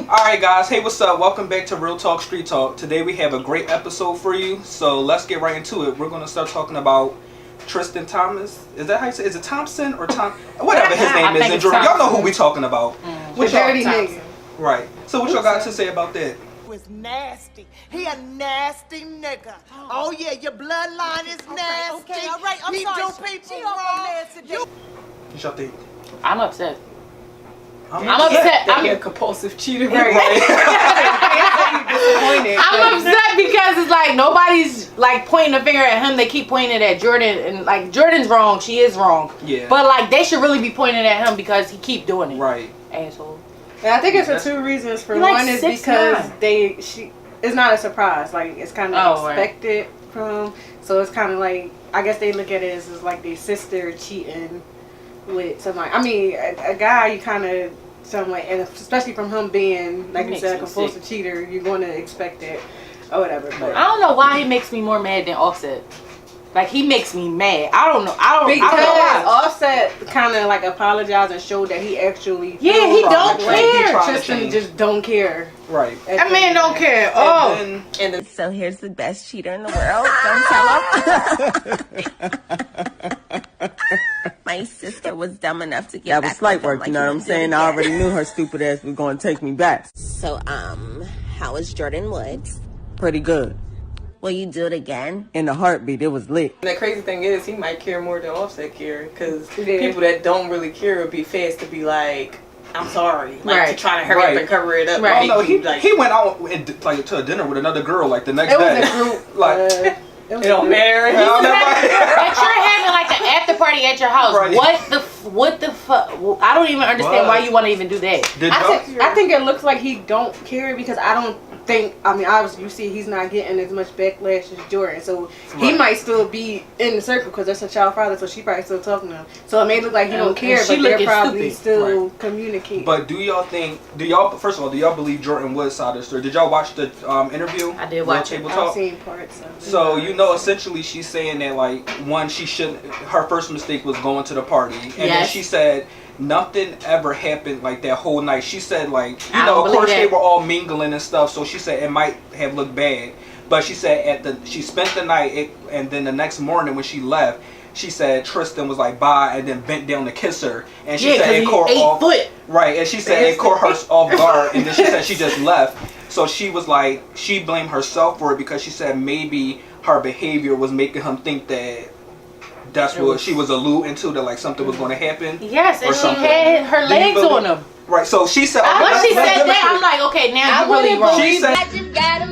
Alright guys, hey, what's up? Welcome back to Real Talk Street Talk. Today we have a great episode for you, so let's get right into it. We're going to start talking about Tristan Thomas. Is that how you say it? Is it Thompson or Tom? Whatever his name is. Y'all know who we talking about. What dirty nigga. Right. So what y'all got to say about that? Was nasty. He a nasty nigga. Oh yeah, your bloodline is nasty. Okay, all right. I'm he sorry. do people wrong. What y'all think? I'm upset. I'm upset. I'm a compulsive cheater. Right. I'm upset because it's like nobody's like pointing a finger at him. They keep pointing it at Jordyn, and like Jordyn's wrong. She is wrong. Yeah. But like they should really be pointing at him because he keep doing it. Right. Asshole. And I think it's for two reasons. For one is because it's not a surprise. Like it's kind of expected from him. So it's kind of like, I guess they look at it as like their sister cheating with somebody. I mean, a guy you kind of somewhat, and especially from him being like you said, a compulsive cheater, you're going to expect it or whatever. But I don't know why he makes me more mad than Offset. Like he makes me mad. I don't know. Because Offset kind of like apologized and showed that he actually he don't care. Tristan just don't care. Right. That man don't care. And so here's the best cheater in the world. Don't tell him. My sister was dumb enough to get that was slight work, you know what I'm saying? I already knew her stupid ass was going to take me back. So, how is Jordyn Woods? Pretty good. Will you do it again? In a heartbeat, it was lit. And the crazy thing is, he might care more than Offset care, because people that don't really care would be fast to be like, I'm sorry, like to try to hurry up and cover it up. Right. Oh, no, he went out and, like to a dinner with another girl like the next day. Was a group, like it don't matter. But you're having like an after party at your house. Right. What the fuck? I don't even understand why you want to even do that. I think it looks like he don't care because I don't think, I mean, obviously you see he's not getting as much backlash as Jordyn, so he might still be in the circle because that's a child father, so she probably still talking to him. So it may look like he don't care, but they're probably still communicating. But do y'all first of all, do y'all believe Jordyn Woods' side of the story? Did y'all watch the interview? I did watch it. I've seen parts of it. So you know, essentially she's saying that like one, she shouldn't, her first mistake was going to the party, and then she said nothing ever happened like that whole night. She said like, you know, of course they were all mingling and stuff, so she said it might have looked bad, but she said she spent the night and then the next morning when she left, she said Tristan was like bye and then bent down to kiss her, and she said it caught off right, and she said it caught her off guard, and then she said she just left. So she was like, she blamed herself for it because she said maybe her behavior was making him think that that's what she was alluding to, that like something was going to happen. Yes, and she had her legs on him. Right, so she said... Once she said that, I'm like, okay, now you're really wrong. She said, I just got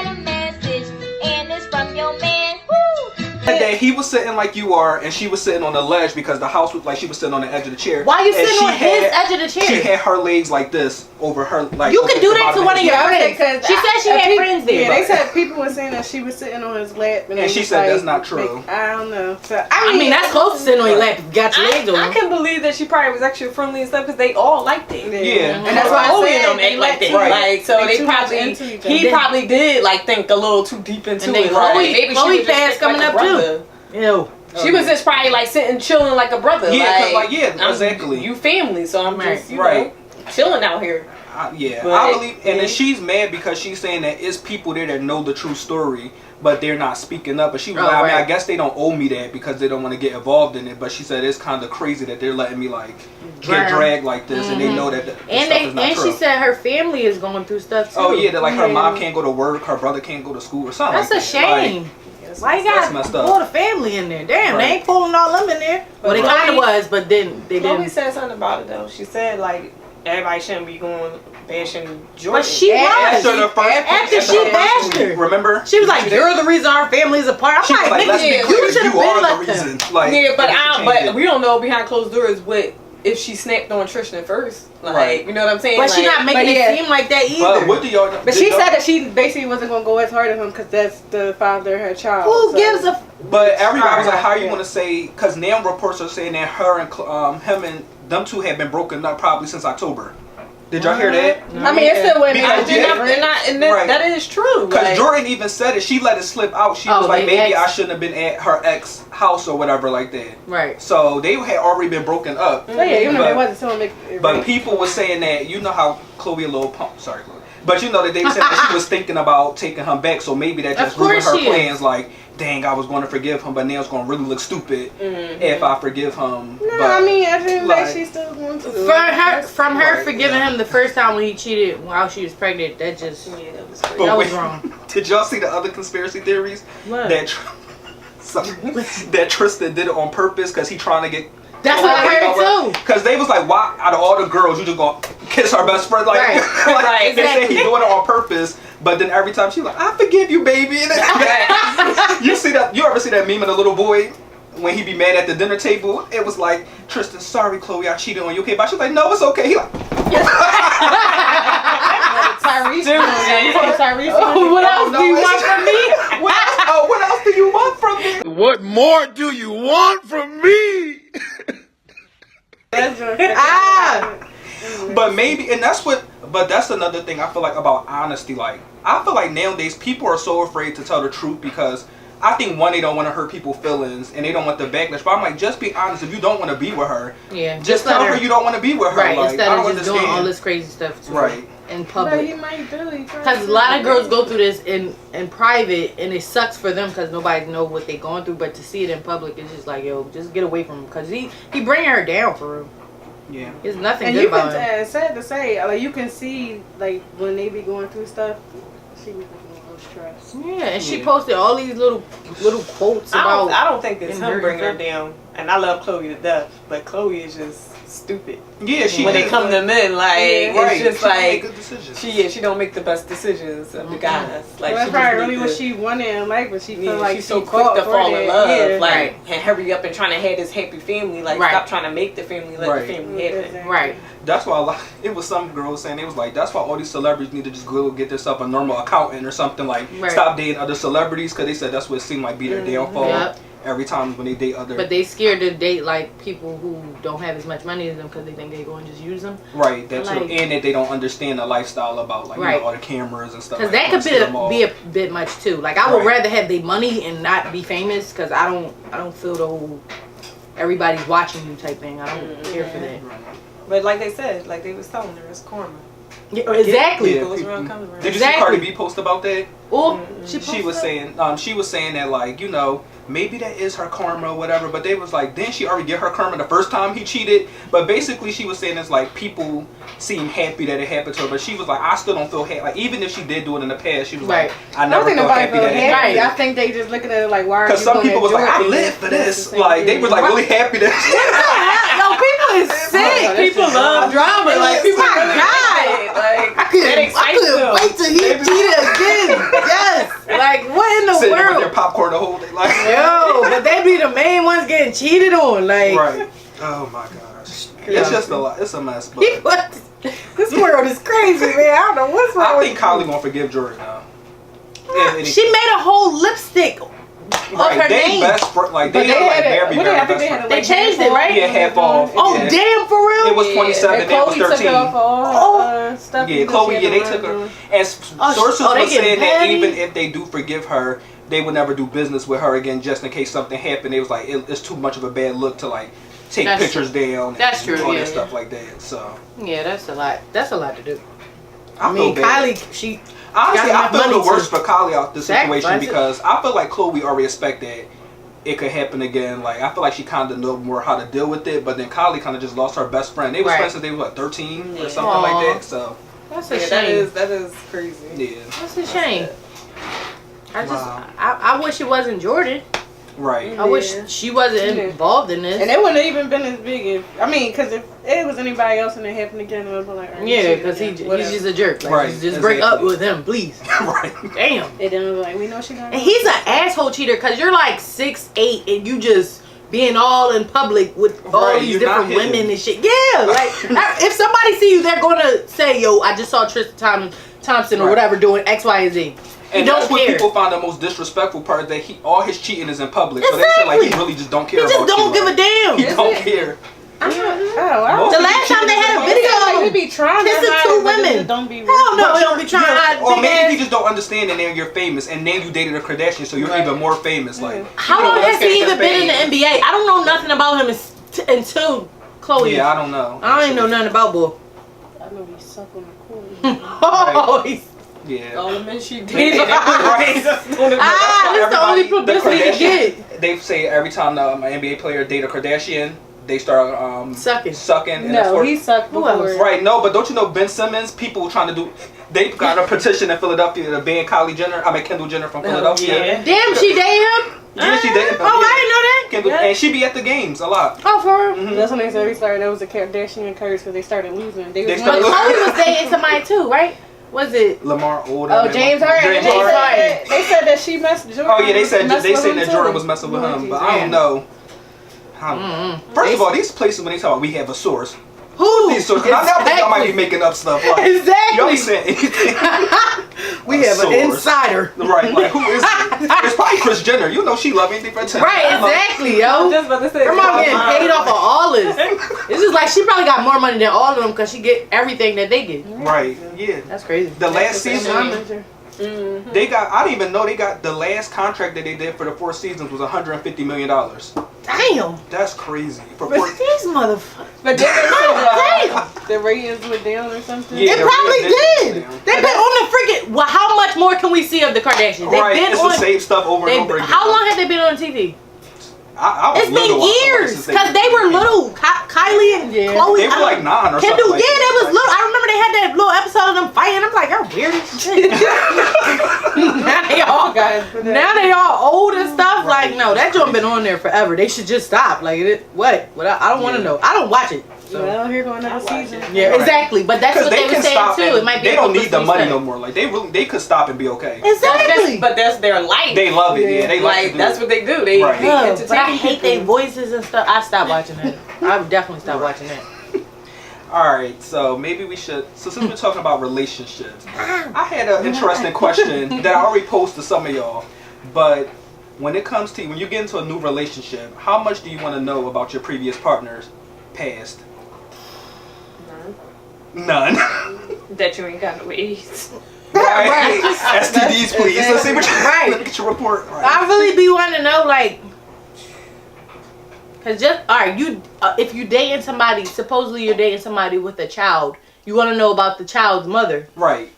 a message, and it's from your man. Woo! that he was sitting like you are, and she was sitting on the ledge because the house was like she was sitting on the edge of the chair. Why you sitting on his edge of the chair? She had her legs like this over her, like you could do that to one of your friends. She said she had friends there. Yeah, they said people were saying that she was sitting on his lap, and she said that's not true. I don't know. So, I mean that's close to sitting on your lap. Got your legs on. I can believe that she probably was actually friendly and stuff because they all liked it. Yeah, and that's why I said they liked it. Like so, they probably he probably did like think a little too deep into it. Maybe Chloe fast coming up too. Ew. She was just probably like sitting chilling like a brother. Yeah, like exactly. You family, so I'm just you know, chilling out here. I believe, and then she's mad because she's saying that it's people there that know the true story, but they're not speaking up. And she was like, I mean, I guess they don't owe me that because they don't want to get involved in it. But she said it's kind of crazy that they're letting me like get dragged like this, and they know that stuff is not true. She said her family is going through stuff too. Oh yeah, that like her mom can't go to work, her brother can't go to school or something. That's a shame. Why you got pull the family in there? Damn, they ain't pulling all them in there. Well, they kind of was, but then they didn't. Chloe said something about it though. She said like everybody shouldn't be going bashing Jordyn. But she was after she bashed her. Remember? She was like, "You're the reason our family's apart." I'm like, let's be clear, you should have been left them. Like, but we don't know behind closed doors what if she snapped on Tristan first. Like, you know what I'm saying? But she's not making it seem like that either. But what do y'all? But she said that she basically wasn't gonna go as hard as him because that's the father of her child. Who gives a? But everybody was like, "How you want to say?" Because now reports are saying that her and him and them two have been broken up probably since October. Did y'all hear that? I mean, it still wouldn't that is true. Because Jordyn even said it. She let it slip out. She was like, maybe I shouldn't have been at her ex house or whatever like that. Right. So they had already been broken up. Oh, yeah, you know, they wasn't so big. But people were saying that, you know how Chloe a little pump. Sorry, Chloe. But you know that they said that she was thinking about taking him back. So maybe that just ruined her plans. Like, dang, I was going to forgive him, but now it's going to really look stupid if I forgive him. No, but, I mean, I think like she still wants to. From her forgiving him the first time when he cheated while she was pregnant, that just that was wrong. Did y'all see the other conspiracy theories? What? That Tristan did it on purpose because he trying to get. That's what I heard too. Because they was like, why out of all the girls you just gonna kiss her best friend? Like, right. They said he doing it on purpose. But then every time she like, I forgive you, baby. And you see that? You ever see that meme of the little boy when he be mad at the dinner table? It was like, Tristan, sorry, Chloe, I cheated on you. Okay, but she's like, no, it's okay. He like, Tyrese. What else do you want from me? What else do you want from me? What more do you want from me? But maybe, and that's another thing I feel like about honesty. Like, I feel like nowadays people are so afraid to tell the truth because I think one, they don't want to hurt people's feelings and they don't want the backlash. But I'm like, just be honest. If you don't want to be with her, just tell her you don't want to be with her. Right, like, instead of just doing all this crazy stuff too, right, in public. Because a lot of girls go through this in private and it sucks for them because nobody know what they're going through. But to see it in public, it's just like, yo, just get away from him because he bringing her down for real. Yeah, it's nothing and good you about can, him. sad to say, like you can see like when they be going through stuff, she be looking a little stressed. Yeah, and she posted all these little quotes about. I don't think it's him bringing her down, and I love Chloe to death, but Chloe is just stupid. Yeah, when they come to men, like it's just she like good decisions. she don't make the best decisions of the guys. Like that's probably really what she wanted in life, but she feel like she's so quick to fall in love, and hurry up and trying to have this happy family. Like stop trying to make the family, let the family happen. Right. That's why it was some girls saying, it was like, that's why all these celebrities need to just go get themselves a normal accountant or something, like stop dating other celebrities, because they said that's what it seemed like be their downfall every time when they date other. But they scared to date like people who don't have as much money as them because they think they're going to just use them. Right, that's like, and that they don't understand the lifestyle about like you know, all the cameras and stuff. Because like that could be a bit much too. Like I would rather have the money and not be famous because I don't feel the whole everybody's watching you type thing. I don't care for that. But like they said, like they was telling her, it's karma. Yeah, exactly. Did you see Cardi B post about that? Oh, she was saying that like, you know, maybe that is her karma or whatever, but they was like, didn't she already get her karma the first time he cheated? But basically she was saying it's like people seem happy that it happened to her, but she was like, I still don't feel happy. Like even if she did do it in the past, she was like, I never felt happy that it happened. I think they just looking at it like, why are you? Because some people was like, I live for this. Like they was like really happy that. No, people is sick. People love drama. Like people like that excites them. Wait till he cheated again. Yes. Like what in the Sitting world? with their popcorn the whole day, like. Yo, but they be the main ones getting cheated on. Like. Right. Oh my gosh. It's just a lot. It's a mess. But this world is crazy, man. I don't know what's wrong. I think Kylie won't forgive Jordyn now. She made a whole lipstick. Right, her they name. best friend, like they had like very best friend. They changed it, right? Yeah, half off. Oh damn, for real? It was 27, that was 13. Yeah, Chloe, they took her. And sources were saying that even if they do forgive her, they would never do business with her again, just in case something happened. It was like it's too much of a bad look to like take pictures down. That's true. All that stuff like that. So yeah, that's a lot. That's a lot to do. I mean, Kylie, she. Honestly, I feel the worst for Kylie out this situation because I feel like Chloe already expect that it could happen again. Like I feel like she kind of know more how to deal with it, but then Kylie kind of just lost her best friend. They was friends since they were 13 or something like that. So that's a shame. That is crazy. Yeah, that's a shame. I wish it wasn't Jordyn. Right. I wish she wasn't involved in this. And it wouldn't have even been as big if, because if it was anybody else and it happened again, it would be like, because he's just a jerk. Like, just break up with him, please. Right. Damn. And then it was like, we know she got. And he's an asshole cheater because you're like 6'8" and you just being all in public with all these different women and shit. Yeah, like if somebody see you, they're gonna say, "Yo, I just saw Tristan Thompson or whatever doing X, Y, and Z." And that's what people find the most disrespectful part, that all his cheating is in public. So they feel like he really just don't care. He just don't give a damn. He don't care. The last time they had a video, they be trying to kissing hide two it, but women. Don't be. Hell no, he don't be trying to hide. Or maybe you just don't understand, and now you're famous, and now you dated a Kardashian, so you're even more famous. Like, how long has he even been in the NBA? I don't know nothing about him until Chloe. Yeah, I don't know. I don't even know nothing about boy. I know he suck on the court. Oh, he's. Yeah. All the men she dated. That's the only publicity they get. They say every time an NBA player date a Kardashian, they start sucking. And no, he sucked before. Right, no, but don't you know Ben Simmons? People trying to do. They got a petition in Philadelphia to ban Kendall Jenner from Philadelphia. Yeah. Damn, she dated him? Yeah, she dated him. Oh, I didn't know that. Kendall, and she be at the games a lot. Oh, for real? That's when they said that was a Kardashian curse because they started losing. Chloe was dating somebody too, right? Was it Lamar Odom? Oh, James Harden. They said that she messed Jordan. Oh yeah, they said that Jordan was messing with him, but I don't know. First of all, these places when they talk about we have a source. Who these sources? Exactly. I think y'all might be making up stuff. Like, exactly. Y'all be saying anything. We have an insider. Right, like who is it? It's probably Kris Jenner. You know she love anything for attention. Right, exactly, yo. Just about to say. Her mom getting paid off of all this. It's just like she probably got more money than all of them because she get everything that they get. Right, yeah. That's crazy. The last season, they got. I didn't even know they got the last contract that they did for the 4 seasons was $150 million. Damn. That's crazy. For these motherfuckers. But damn. The ratings went down or something. Yeah, it probably did. They've been on the freaking. Well, how much more can we see of the Kardashians? They've been it's on the same stuff over and over again. How long have they been on TV? It's been years because they were little. Kylie and Chloe. They were like 9 or Kendall, something. They was little. I remember they had that little episode of them fighting. I'm like, you're weird as shit. now they all old and stuff. Right. Like, no, that joint been on there forever. They should just stop. Like, what? I don't want to know. I don't watch it. So. Well, here going another season. Yeah, right. Exactly. But that's what they were saying too. It might be. They don't need the money no more. Like they could stop and be okay. Exactly. But that's their life. They love it. Yeah, they like that's what they do. They entertain. But I hate their voices and stuff. I stopped watching that. I would definitely stop watching that. Alright, so maybe we should. So since we're talking about relationships, I had an interesting question that I already posed to some of y'all. But when it comes to when you get into a new relationship, how much do you want to know about your previous partner's past? None. That you ain't got no AIDS. Right. STDs, please. Let's see what you right. Get your report. Right. I really be wanting to know, like, cause you if you dating somebody, supposedly you're dating somebody with a child, you want to know about the child's mother, right?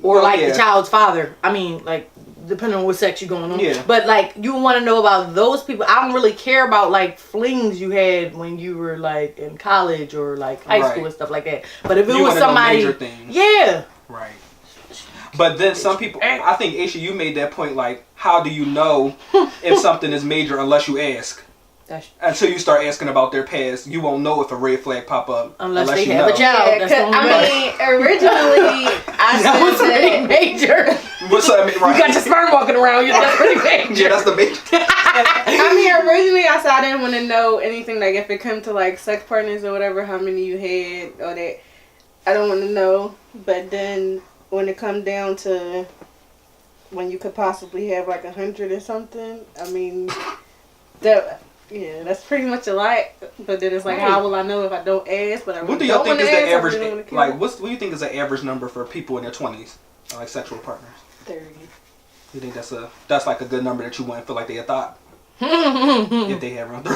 Or the child's father. I mean, like, depending on what sex you're going on. Yeah. But like, you want to know about those people. I don't really care about like flings you had when you were like in college or like high school and stuff like that. But if it was somebody, yeah. Right. But then some people, I think, Aisha, you made that point, like, how do you know if something is major unless you ask? Until you start asking about their past, you won't know if a red flag pop up unless they have a child. Yeah, originally I said that was pretty major. What's that mean? Right. You got your sperm walking around. That's pretty major. Yeah, that's the major. I mean, originally I said I didn't want to know anything, like if it come to like sex partners or whatever, how many you had or that. I don't want to know. But then when it come down to when you could possibly have like 100 or something, I mean, that's pretty much a lot. But then it's like, how will I know if I don't ask? But I really what do you think is the average? Like, what do you think is the average number for people in their 20s, like sexual partners? 30. You think that's like a good number that you wouldn't feel like they had thought if they had around 30?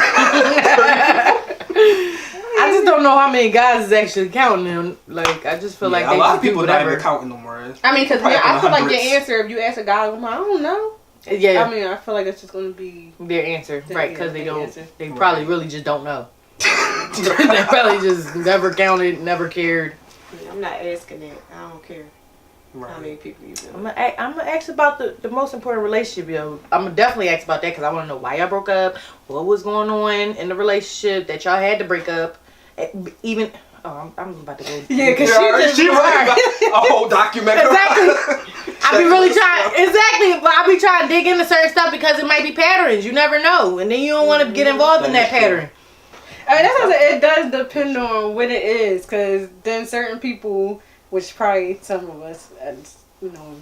I just don't know how many guys is actually counting them. Like, I just feel like a lot of people not even counting no more. I mean, because I feel like the answer, if you ask a guy, I'm like, I don't know. Yeah. I mean, I feel like that's just going to be their answer, right? Because they don't. Answer. They probably really just don't know. They probably just never counted, never cared. I'm not asking that. I don't care. Right. How many people you do? I'm gonna ask about the most important relationship, yo. I'm gonna definitely ask about that because I want to know why y'all broke up, what was going on in the relationship that y'all had to break up, even. Oh, I'm about to go. Yeah, because she right. A whole documentary. Exactly. I be really trying. Exactly, but I be trying to dig into certain stuff because it might be patterns. You never know, and then you don't want to get involved in that pattern. I mean, that's what it does depend on what it is, because then certain people, which probably some of us,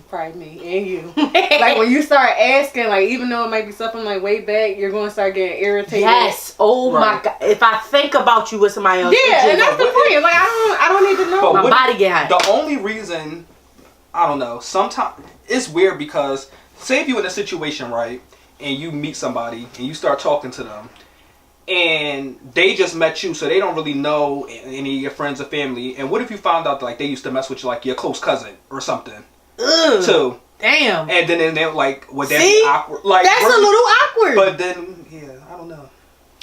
probably me and you, like when you start asking, like even though it might be something like way back, you're going to start getting irritated. Yes. Oh my God. If I think about you with somebody else, yeah, and that's the point. Like I don't need to know. my body get hot. The only reason, I don't know, sometimes it's weird because say if you're in a situation, right, and you meet somebody and you start talking to them and they just met you, so they don't really know any of your friends or family, and what if you found out like they used to mess with you, like your close cousin or something? Ugh. Too. Damn. And then they're like, would that be awkward? Like, that's a little awkward. But then, yeah, I don't know.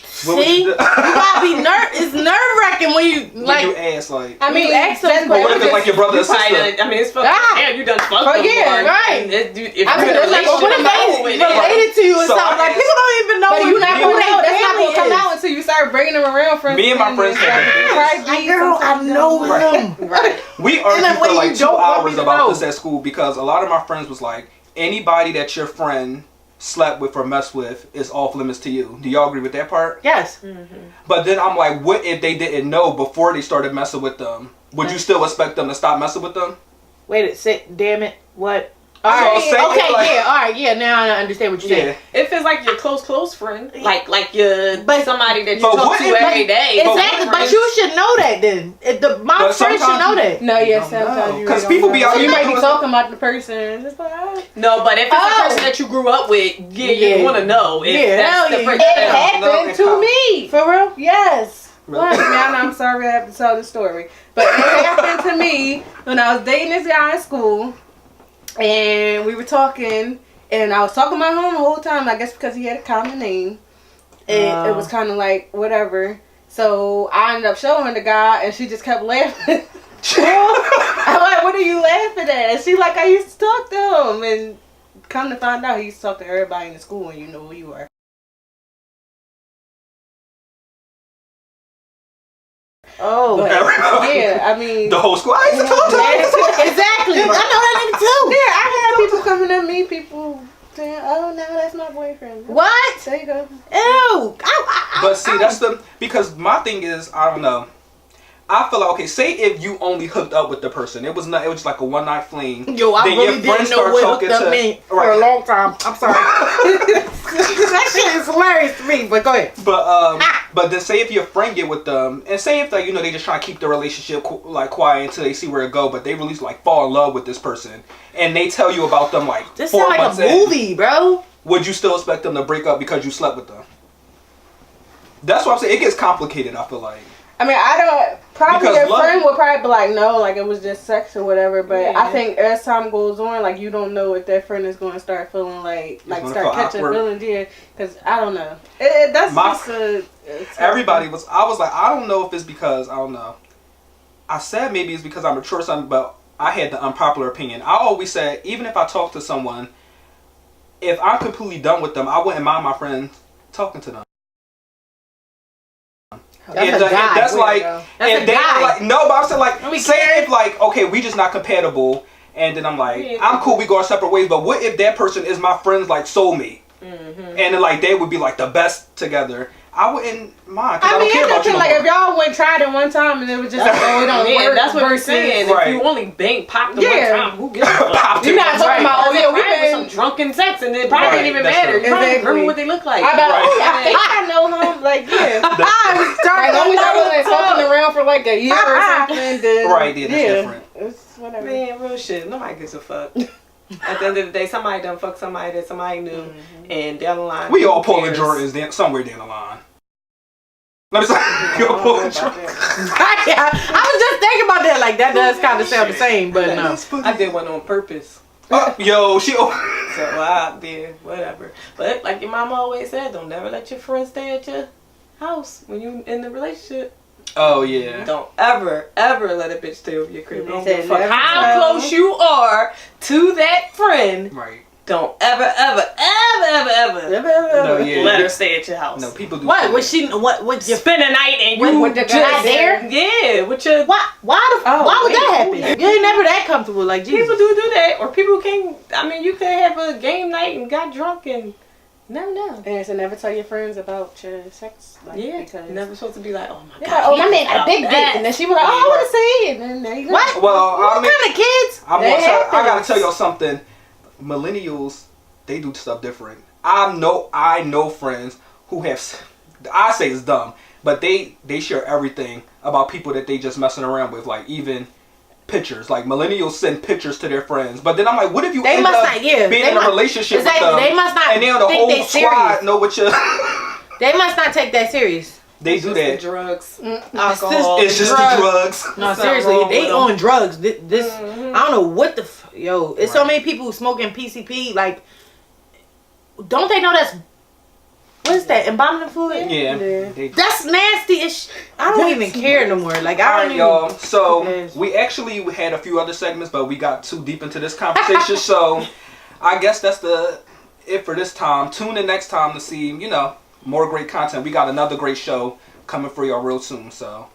See, you gotta be it's nerve wracking when you like. When you ask like, I mean, ask but what if it's like your brother or sister? I mean, it's fucking. Yeah, you done fucked them. Yeah, right. If I mean, it's like, what if they related to you and stuff? Like, people don't even know. But you're not gonna know. That's not gonna come is. out until you start bringing them around. Friends. Me and my friends have Like, girl, I know him. Right. We argued for like 2 hours about know. this at school because a lot of my friends was like, anybody that your friend slept with or messed with is off limits to you. Do y'all agree with that part? Yes. Mm-hmm. But then I'm like, what if they didn't know before they started messing with them? Would you still expect them to stop messing with them? Wait a sec. Damn it. What? So Alright, say okay, like, yeah, alright, yeah, now I understand what you're saying. If it's like your close friend, like your somebody that you But talk what to if- every day. Exactly, but you should know that then. My friends should know that. No, yeah, sometimes you because really people don't be know. out So you here might be talking about the person. Just like, No, but if it's a person that you grew up with, you want to know. If that's the person. It happened to me. For real? Yes. Really? What? Now I'm sorry I have to tell the story. But it happened to me when I was dating this guy in school. And we were talking. And I was talking about him the whole time. I guess because he had a common name. And it was kind of like, whatever. So I ended up showing the guy. And she just kept laughing. I'm like, what are you laughing at? And she like, I used to talk to him. And come to find out, he used to talk to everybody in the school. And you know who you are. Oh, But, yeah, I mean, the whole school. I used to talk to them. exactly. I know that nigga too. Yeah, I had people coming at me, people saying, "Oh, no, that's my boyfriend." What? There you go. Ew. But see, that's because my thing is, I don't know. I feel like, okay, say if you only hooked up with the person, it was just like a one night fling. Yo, I then really your friends didn't know start what hooked talking up meant for a long time. I'm sorry. That shit is hilarious to me, but go ahead. But then say if your friend get with them, and say if like they just trying to keep the relationship like quiet until they see where it go, but they really like fall in love with this person, and they tell you about them like this 4 sound months like a movie, bro. Would you still expect them to break up because you slept with them? That's what I'm saying. It gets complicated. I feel like. I mean, I don't. Probably Because your friend would probably be like, no, like it was just sex or whatever. But I think as time goes on, like you don't know if that friend is going to start feeling like start catching feelings. Yeah, because I don't know. That's just everybody was. I was like, I don't know if it's because I don't know. I said maybe it's because I'm mature or something, but I had the unpopular opinion. I always said even if I talk to someone, if I'm completely done with them, I wouldn't mind my friends talking to them. That's a guy. That's like, that's a guy. Like, no, but I'm saying like, say if like, okay, we just not compatible, and then I'm like, I'm cool, we go our separate ways. But what if that person is my friend's like soulmate, and then like they would be like the best together? I wouldn't mind because I don't care about you. Like if y'all went tried it one time and it was just like, oh, it don't work. That's what we're saying. Right. If you only popped them one time, who gives a fuck? You're not talking about, oh yeah, we been some drunken sex and it probably didn't even matter. You probably remember what they look like. I think I know him. Like yeah, I started like fucking around for like a year or something. Then right, yeah, that's different. It's whatever. Man, real shit. Nobody gives a fuck. At the end of the day, somebody done fuck somebody that somebody knew, and down the line, we all pulling Jordans somewhere down the line. Let me say, you all pulling Jordans. I was just thinking about that. Like that does kind of sound the same, but no. I did one on purpose. Yo, she. So I did whatever. But like your mama always said, don't never let your friends stay at your house when you in the relationship. Oh yeah. Don't ever let a bitch stay over your crib. Don't give a fuck never how close you are to that friend. Right. Don't ever let her stay at your house. No, people do. What was she? What you spend a night and you with the guy there? Yeah, with your why would that happen? You ain't never that comfortable like Jesus. People do that, or people can. I mean, you could have a game night and got drunk and never know. And so never tell your friends about your sex. Like, because never supposed to be like, oh my god, like, oh my man got a big dick, and then she was like, oh, I want to see it, and then there you go. What? Well, what kind of kids? I gotta tell y'all something. Millennials, they do stuff different. I know friends who have, I say it's dumb, but they share everything about people that they just messing around with, like even pictures. Like millennials send pictures to their friends, but then I'm like, what if you end up being in a relationship with them? They must not, and then the whole squad know what you. They must not take that serious. They do that. Drugs, alcohol. It's just the drugs. No, seriously, they on drugs. This I don't know what the yo. It's so many people smoking PCP. Like, don't they know that's what is that? Embalming fluid? Yeah. That's nasty. I don't even care no more. Like, I don't even. Y'all. So we actually had a few other segments, but we got too deep into this conversation. So I guess that's it for this time. Tune in next time to see more great content. We got another great show coming for y'all real soon. So.